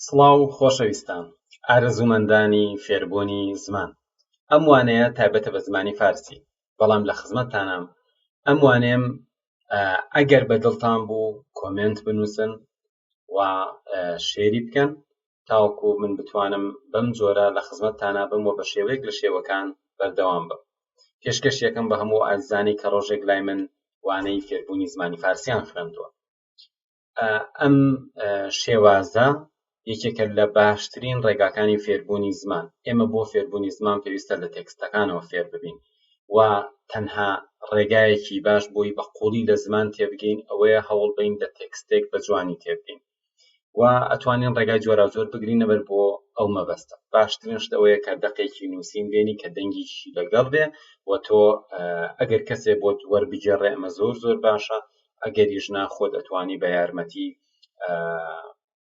سڵاو خۆشەویستان، ئارەزوومەندانی فێربوونی زمان. ئەم وانەیە تایبەتە بە زمانی فارسی، بەڵام لە خزمەتتانم ئەم وانەیەم ئەگەر بەدڵتان بوو کۆمنت بنووسن و شێری بکەن تاوەکو من بتوانم بەم جۆرە لە خزمەتتانە بم و بە شێوەیەک لە شێوەکان بەردەوام بم. پێشکەش یەکەم بە هەموو ئازیزانی کە ڕۆژێک لای من وانەی فێربوونی زمانی فارسییان خوێندووە. ئەم شێوازە یەکێکە لە باشترین ڕێگاکانی فێربوونی زمان. ئێمە بۆ فێربوونی زمان پێویستە لە تێکستەکانەوە فێر ببین و تەنها ڕێگایەکی باش بۆی بە قوڵی لە زمان تێبگەین ئەوەیە هەوڵ بین لە تێکستێک بە جوانی تێبگەین و ئەتوانین ڕێگای جۆرا جۆر بگرین لەبەر بۆ ئەو مەبەستە. باشترین شت ئەوەیە کە دەقێکی نووسین بێنی کە دەنگیشی لەگەڵ بێ و تۆ ئەگەر کەسێ بۆ وەربگێڕێ ئەمە زۆر باشە، ئەگەریش ناخۆت ئەتوانی بە یارمەتی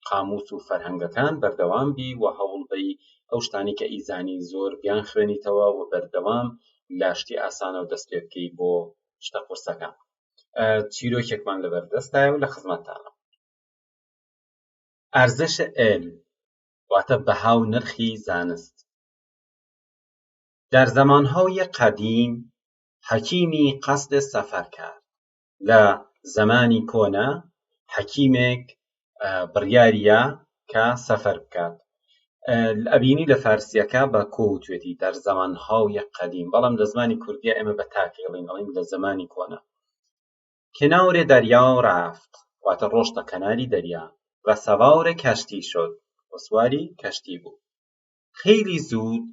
قاموس و فەرهەنگەکان بەردەوام بی و هەوڵ بی ئەو شتانی کە ئیزانی زۆر بیان خوێنیتەوە و بەردەوام لاشتی ئاسانە و دەست پێ بکەی بۆ شتە قورسەکان. چیرۆکێکمان لەبەردەستایە و لە خزمەتتانە. ئارزش علم واتە بەها و نرخی زانست. در زمانهای قدیم حکیمی قصد سفر کرد. لە زمانی کۆنا حەکیمێک بڕیاریە کە سەفەر بکات. ئەبینی لە فارسیەکە بە کۆوتوێتی در زمانهای قدیم، بەڵام لە زمانی کوردیە ئێمە بە تاکێڵین ئەڵێن لە زمانی کۆنا. کنار دریا رفت واتە ڕۆشتە کەناری دەریا و سوار کشتی شد و سواری کشتی بوو. خیلی زود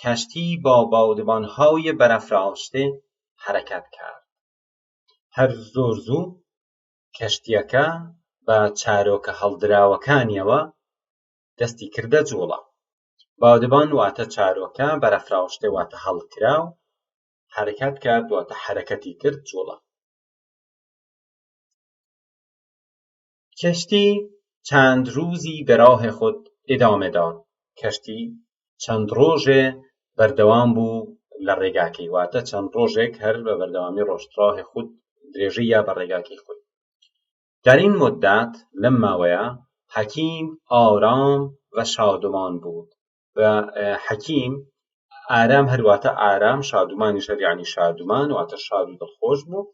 کشتی با بادبانهای بەرافراشته حرکت کرد. هەر زۆر زوو کەشتیەکە بە چارۆکە هەڵدراوەکانیەوە دەستی کردە جوڵە. بادبان واتە چارۆکە، بەرەفراشتە واتە هەڵکراو، حرکت کرد واتە حرکەتی کرد جوڵە. کشتی چند روزی به راه خود ادامه داد. کشتی چەند ڕۆژێ بەردەوام بوو لە ڕێگاکەی، واتە چەند ڕۆژێک هەر بە بەردەوامی ڕۆشت راه خود درێژی یا بە ڕێگاکەی خود. در این مدت لەم ماوەیە حەکیم آرام و شادمان بود. و حەکیم ئارام هەرواتە ئارام، شادومانیش هەر یعنی شادومان واتە شاد و دڵخۆش بوو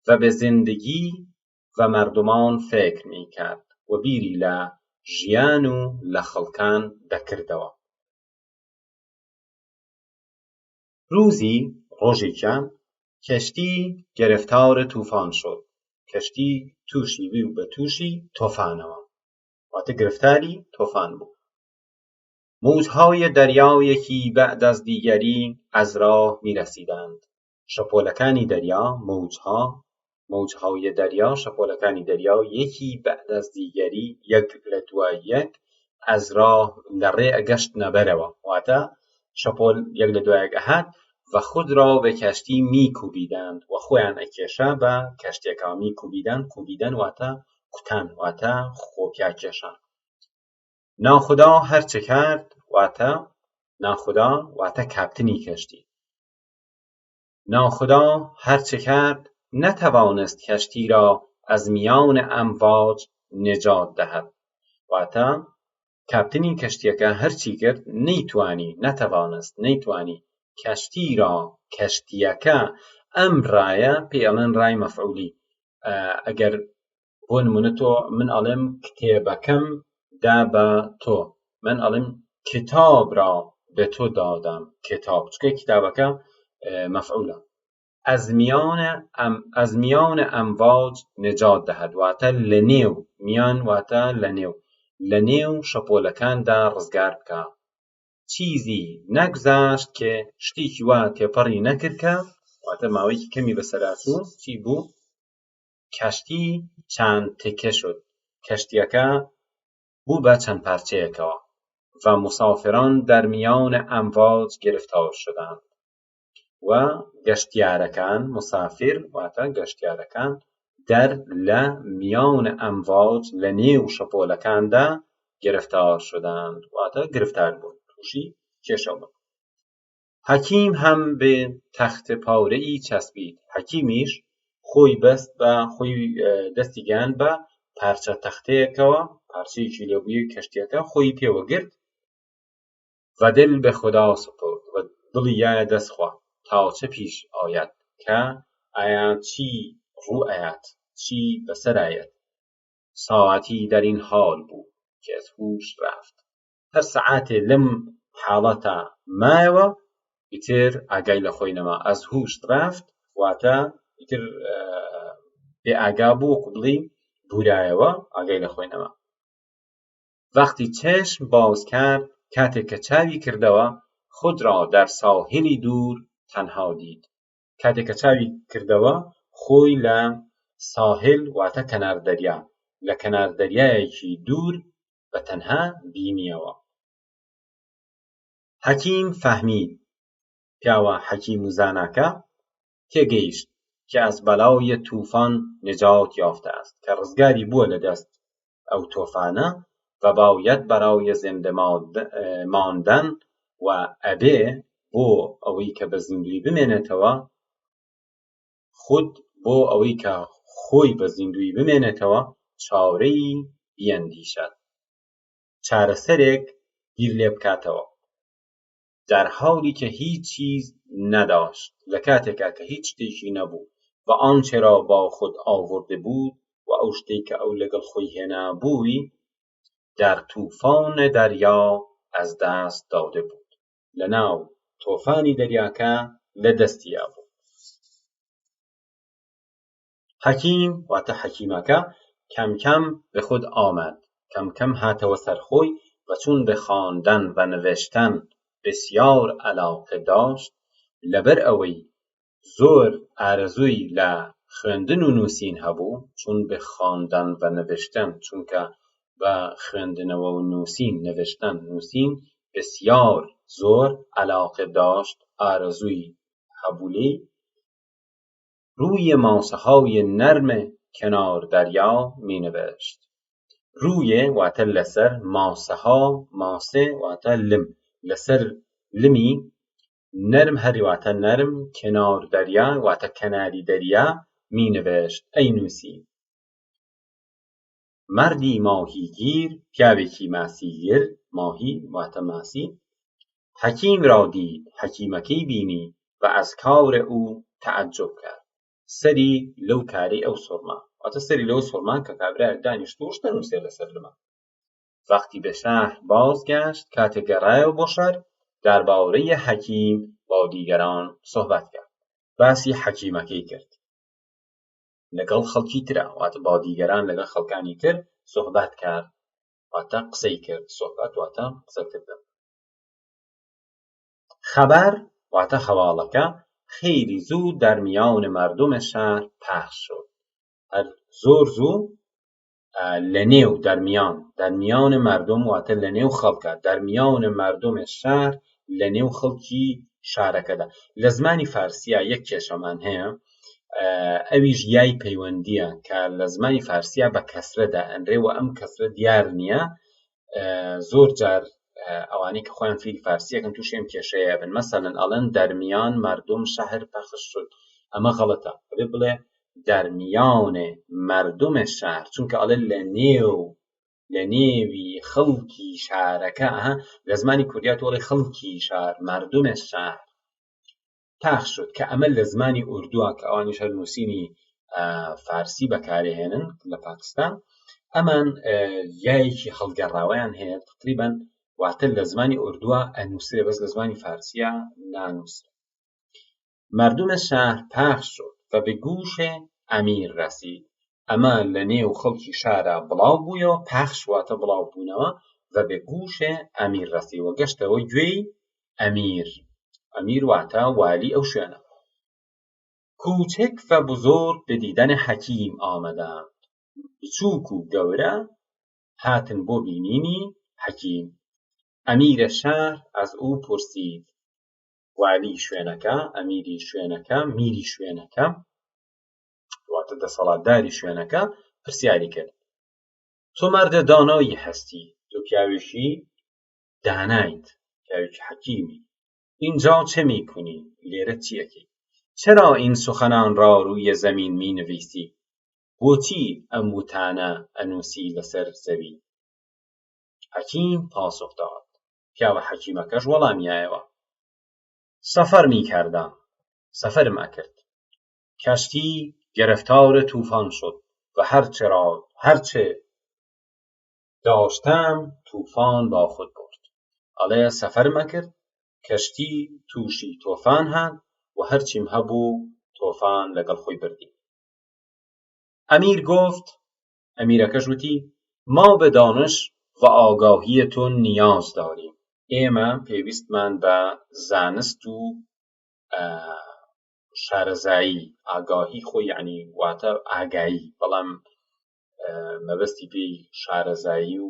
و به زندگی و مردمان فکر میکرد و بیری لە ژیان و لە خەڵکان دەکردەوە. روزی ڕۆژێکیان کشتی گرفتار طوفان شد. کشتی تووشی بوو بە تووشی تۆفانەوە واتە گرفتاری تۆفان بوو. موجهای دریا یکی بعد از دیگری از راه میرسیدند. شپۆلەکانی دەریا موجهای دریا شپۆلەکانی دەریا یەکی بعد از دیگری یەک لە دوای یەک از راه لە ڕێ ئەگەشتنە بەرەوە واتە شپۆل یەک لە دوای یەک ئەهات و خود را به کشتی میکوبیدند و خۆیان ئەکێشا بە کەشتێکەوە. کوبیدن واتە کوتان واتە خۆپیا کێشان. ناخدا هرچه کرد واتە ناخدا واتە کاپتنی کشتی. ناخدا هرچه کرد نتوانست کشتی را از میان امواج نجات دهد. واتە کاپتنی کشتیەکە هەرچی کرد نەیتوانی کشتی را کشتیەکە ئەم ڕایە پێڵێن ڕای مەفعولی. ئەگەر بۆ نمونە تۆ من ئەڵێم کتێبەکەم دا بە تۆ، من ئەڵێم کتاب را به تو دادم. کتاب چکە کتابەکە مەفعولە. از میان امواج نجات دهد واتە لە نێو، میان واتە لە نێو شەپۆلەکاندا ڕزگار بکە. چیزی نەگذاشت کە شتێکی وا تێپەڕی نەکردکە واتە ماوەیەکی کەمی بەسەرهاتوو چی بوو؟ کەشتی چند تکه شد. کەشتیەکە بوو بە چەند پارچەیەکەوە و مسافران در میان امواج گرفتار شدند. و گەشتیارەکان مسافر واتە گەشتیارەکان در لە میان امواج لە نێو شەپۆلەکاندا گرفتار شدند واتە گرفتار بوون، تووشی کێشە بوون. حەکیم هەم به تەخت پارەی چەسبید. حەکیمیش خۆی بەست بە خۆی دەستی گیان بە پارچە تەختەیەکەوە پارچەیەکی لێبووی کەشتیەکە خۆی پێوە گرت و دل به خدا سپرد و دڵی یایە دەستخوا تاوچە پیش ئاید کە ئایا چی ڕوو ئەیات چی بەسەر ئاید ساعتی در این حال بود که از هوش رفت هەر سەعاتێ لەم حاڵەتە مایەوە ئیتر ئاگای لە خۆی نەما ئەز هوش رفت واتە ئیتر بێ ئاگا بوو وەکو بڵێ بورایەوە ئاگای لە خۆی نەما وەختی چشم باز کرد کاتێک کە چاوی کردەوە خود را در ساحلی دور تەنها دید کاتێک کە چاوی کردەوە خۆی لە ساحل واتە کەنار دەریا لە کەنار دەریایەکی دوور بە تەنها بینیەوە حەکیم فەهمید پیاوە حەکیم و زاناکە تێگەیشت کە ئەز بەلای تووفان نجات یافته است کە ڕزگاری بووە لە دەست ئەو تۆفانە و باید برای زنده ماندن و ئەبێ بۆ ئەوەی کە بە زیندوی بمێنێتەوە خود بۆ ئەوەی کە خۆی بە زیندوی بمێنێتەوە چارەی بیەندیشد چارەسەرێک گیر لێ بکاتەوە در حالی که هیچ چیز نداشت لە کاتێکا کە هیچ شتێکی نەبوو و آنچه را با خود آورده بود و ئەو شتێک کە ئەو لەگەڵ خۆی هێنا بووی در طوفان دریا از دست داده بود لەناو تۆفانی دەریاکە لە دەستیا بوو حەکیم واتە حەکیمەکە کەم کەم به خود آمد کەم کەم هاتەوە سەر خۆی و چون به خواندن و نوشتن بسیار علاقه داشت لەبەر ئەوەی زۆر ئارەزووی لە خوێندن و نووسین هەبوو چون به خواندن و نوشتن چونکە بە خوێندنەوە و نووسین نوشتن نووسین بسیار زۆر علاقه داشت ئارەزووی هەبوولی روی ماسه های نرم کنار دریا می نوشت روی واتە لەسەر ماسه ها ماسه واتە لم لەسەر لمی نرم هەری واتە نرم کنار دەریا واتە کەناری دەریا می نوشت ئەی نووسی مردی ماهیگیر پیاوێکی ماسیگیر ماهی واتە ماسی حەکیم را دید حەکیمەکەی بینی و از کار او تعجب کرد سەری لەو کارەی ئەو سوڕما واتە سەری لەو سوڕما کە کابرایەک دانیشتووە شتە نووسێ لەسەر لمە وەختی به شهر بازگشت کاتێک گەڕایەوە بۆ شار دربارەی حەکیم با دیگەران صحبت کرد باسی حەکیمەکەی کرد لەگەڵ خەڵکی ترە واتە با دیگەران لەگەڵ خەڵکانی تر صحبت کرد واتە قسەی کرد صحبت واتە قسەکردن خەبەر واتە هەواڵەکە خیلی زود در میان مردم شهر پخش شد زۆر زوو لەنێو دەرمیان مردم واتە لەنێو خەڵکە دەرمیان مردم شهر لەنێو خەڵکی شارەکەدا لە زمانی فارسیە یەک کێشەمان هەیە ئەویش یای پەیوەندیە کە لە زمانی فارسیە بە کەسرەدا ئەنرێ و ئەم کەسرە دیار نییە زۆر جار ئەوانەی کە خۆیان فێری فارسیەکەن تووشی ئەم کێشەیە بن مەسەڵەن ئەڵێن دەرمیان مردم شەهر پەخش شد ئەمە غەڵەتە بڵێ دەرمیان مردم شهر چونکە ئەڵێ لە نێوی خەڵکی شارەکە لە زمانی کوردیا تۆڵێ خەڵکی شار مردم شهر پاخ شد کە ئەمە لە زمانی ئوردووە کە ئەوانیش هەر نووسینی فارسی بەکارهێنن لە پاکستان ئەمان یایەکی هەڵگەڕاوەیان هەیە تقریبا واتە لە زمانی ئوردووە ئەنووسێ بەس لە زمانی فارسیە نانووسێ مردم شهر پخش شد و به گوش امیر رسید ئەمە لە نێو خەڵکی شارە بڵاو بوویەوە پەخش واتە بڵاو بوونەوە و به گوش امیر رسید و گەشتەوە گوێی امیر واتە والی ئەو شوێنە کوچک و بزرگ به دیدن حەکیم آمدند بچووک و گەورە هاتن بۆ بینینی حەکیم ئەمیر شهر از او پرسید والی شوێنەکە ئەمیری شوێنەکە میری شوێنەکە واتە دەسەڵاتداری شوێنەکە پرسیاری کرد تۆ مەردە دانایی هەستی تۆ پیاوێکی دانایت پیاوێکی حەکیمی اینجا چه میکنی لێرە چیەکەی چرا این سخنان را روی زمین می نویسی بۆچی ئەم وتانە ئەنووسی لەسەر زەوی؟ حەکیم پاسخ داد. پیاوە حەکیمەکەش وەڵامیایەوە: سەفەرمی کردم، سەفەرم ئەکرد. کەشتی گرفتار طوفان شد و هرچه داشتم طوفان با خود برد. ئەڵێ سەفەرم ئەکرد، کەشتی تووشی تۆفان هات و هەرچیم هەبوو تۆفان لەگەڵ خۆی بردی. ئەمیر گفت، ئەمیرەکەش وتی: ما به دانش و آگاهی تو نیاز داریم. ئێمە پێویستمان بە زانست و شارەزایی. ئاگاهی خۆی یعنی واتە ئاگایی، بەڵام مەبەستی پێی شارەزایی و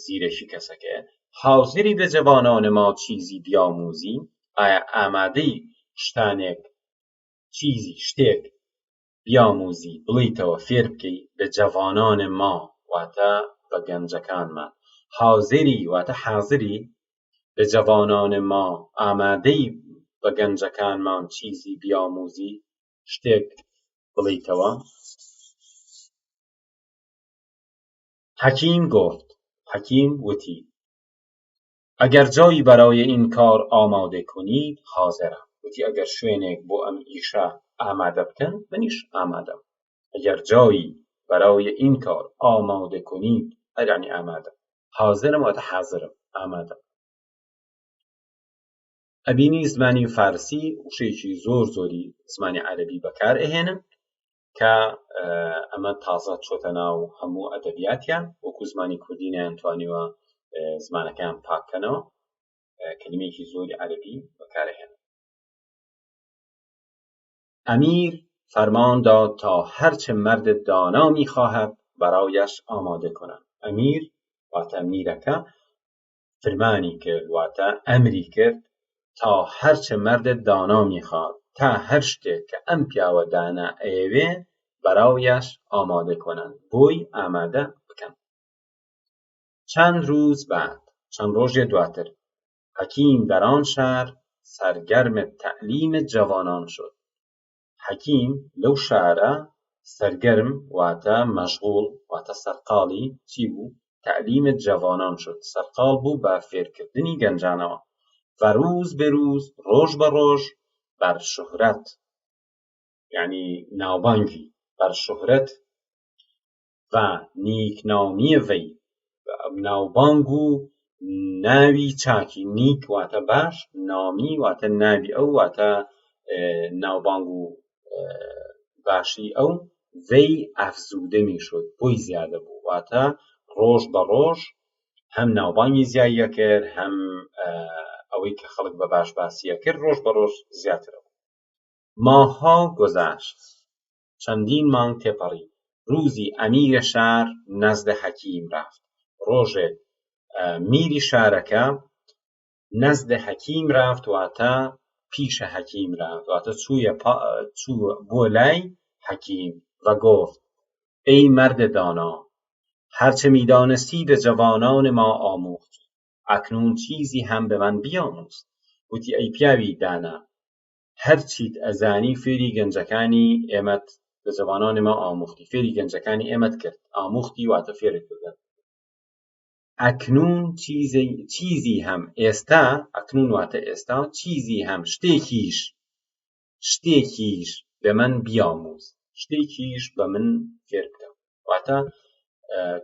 زیرەکی کەسەکەیە. حاضری بە جوانان ما چیزی بیاموزی؟ ئایا ئامادەی شتێک بیاموزی بڵیتەوە فێر بکەی بە جوانان ما، واتە بە گەنجەکانمان. حاضری واتە حاضری بە جوانان ما، ئامادەی بە گەنجەکانمان چیزی بیاموزی، شتێک بڵیتەوە؟ حەکیم گفت. حەکیم وتی: ئەگەر جایی برای این کار آماده کنید حاضرم. وتی ئەگەر شوێنێک بۆ ئەم ئیشە ئامادە بکەن منیش ئامادەم. ئەگەر جایی برای این کار آماده کنید یعنی ئامادەم. حاضرم واتە حاضرم، ئامادەم. ئەبینی زمانی فارسی وشەیەکی زۆری زمانی عەرەبی بەکار ئەهێنن کە ئەمە تازە چۆتە ناو هەموو ئەدەبیاتیان، وەکو زمانی کوردی نەیانتوانیوە زمانەکەیان پاککەنەوە، کلمەیەکی زۆری عەرەبی بەکارهێنن. امیر فرمان داد تا هرچه مرد دانا میخواهد برایش آماده کنند. امیر واتە میرەکە فرمانی کرد، واتە ئەمری کرد تا هەرچە مەردت دانا میخواد تا هەر شتێک کە ئەم پیاوە دانا ئەیەوێ بەراویەش ئامادە کنن، بۆی ئامادە بکەن. چەند ڕۆژ دواتر حەکیم در آن شهر سرگرم تعلیم جوانان شد. حەکیم لەو شارە سەرگەرم واتە مەشغوڵ واتە سەرقاڵی چی بوو؟ تعلیم جوانان شد. سەرقاڵ بوو بە فێرکردنی گەنجانەوە. و روز به روز، ڕۆژ بە ڕۆژ بەر شوهرەت یعنی ناوبانگی بەر شوهرەت و نیکنامی وەی، ناوبانگ و ناوی چاکی، نیک واتە باش، نامی واتە ناوی ئەو، واتە ناوبانگ و باشی ئەو، وەی ئەفزوودە میشد، بۆی زیادە بوو. واتە ڕۆژ بە ڕۆژ هەم ناوبانگی زیادیە کرد، هەم ئەوەی کە خەڵک بە باش باسیە کرد، ڕۆژ بە ڕۆژ زیاترە. ماهها گذشت، چەندین مانگ تێپەڕی. روزی ئەمیر شار نزد حەکیم رفت. ڕۆژێک میری شارەکە نزد حەکیم رفت، واتە پیشە حەکیم رفت، واتە چوو بۆ لای حەکیم و گفت: ای مرد دانا، هرچه میدانستی به جوانان ما آموختی، اکنون چیزی هم به من بیاموز. وتی ئەی پیاوی دانا، هەرچیت ئەزانی فێری گەنجەکانی ئێمەت بە جوانان ما ئاموختی، فێری گەنجەکانی ئێمەت کرد، ئاموختی واتە فێرت کردن. ئەکنون چیزی هم ئێستا، ئەکنون واتە ئێستا، چیزی هم شتێکیش بە من بیاموز، شتێکیش بە من فێر بکە. واتە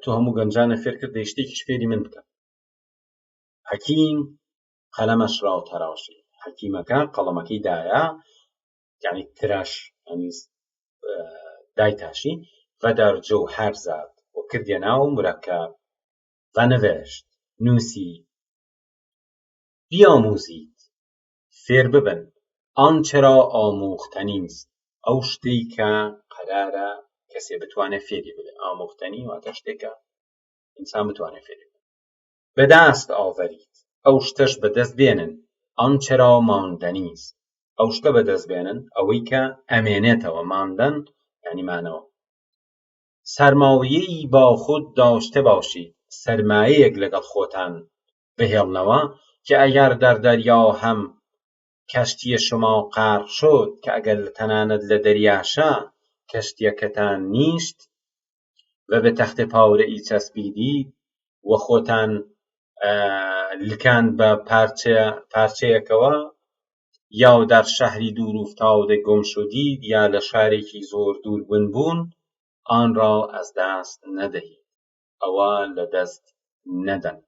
تۆ هەموو گەنجانە فێر کردی، شتێکیش فێری من بکە. حەکیم قەلەمەش را تەراشی. حەکیمەکە قەڵەمەکەی دایە، یعنی تراش دایتاشی و در جوهر زد و کردیە ناو مرەکەب و نوشت، نووسی: بیاموزید، فێر ببن ئانچە را ئاموختنیست، ئەو شتەی کە قەرارە کەسێ بتوانێت فێری بدە. ئاموختنی واتە شتێکە ئینسان بتوانێت فێری بدە. بەدەست ئاوەرید، ئەو شتەش بەدەست بێنن، ئانچە را ماندنیست، ئەو شتە بەدەست بێنن ئەوەی کە ئەمێنێتەوە. ماندن یعنی مانەوە. سەرمایەی با خود داشته باشید، سەرمایەیەک لەگەڵ خۆتان بهێڵنەوە که ئەگەر در دەریا هم کەشتی شما غرق شد، کە ئەگەر تەنانەت لە دەریاشە کەشتیەکەتان نیشت و بە تەختە پاورەئی چەسپیدید و خۆتان لکان بە پارچەیەکەوە یا در شهری دور افتاده گم شدید یا لە شارێکی زۆر دووربن بوون آن را از دست ندهید ئەوە لە دەست نەدەن.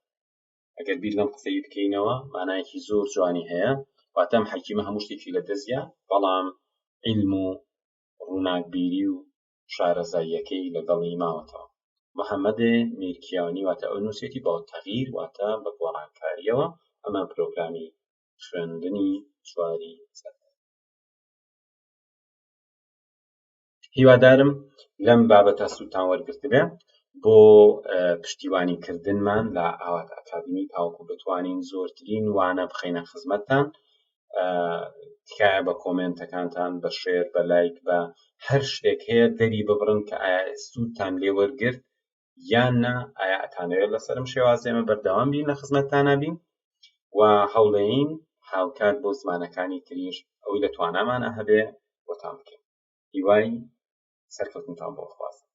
ئەگەر بیر لەم قسەی بکەینەوە مانایەکی زۆر جوانی هەیە، واتە ئەم حەکیمە هەموو شتێکی لە دەستیە، بەڵام عیلم و ڕووناکبیری و شارەزاییەکەی لەگەڵی ماوەتەوە. محەممەدێ میرکیانی واتە ئەو نووسێتی بۆ تەغیر واتە بە گۆڕانکاریەوە. ئەمە پرۆگرامی خوێندنی چواری هیوادارم لەم بابەتە سوودتان وەرگرت بێ بۆ پشتیوانیکردنمان لە ئاوات ئەکادمی تاوەکو بتوانین زۆرترین وانە بخەینە خزمەتتان. تکایە بە کۆمنتەکانتان بە شێر بە لایک بە هەر شتێک هەیە دەری ببڕن کە ئایا سوودتان لێ وەرگرت یان نا، ئایا ئەتانەوێت لەسەرم شێوازێمە بەردەوام بین لە خزمەتتانە بین و هەوڵەیین هاوکات بۆ زمانەکانی تریش ئەوەی لە توانامانە هەبێ بۆتان بکەین. هیوای سەرکەوتنتان بۆ خوازم.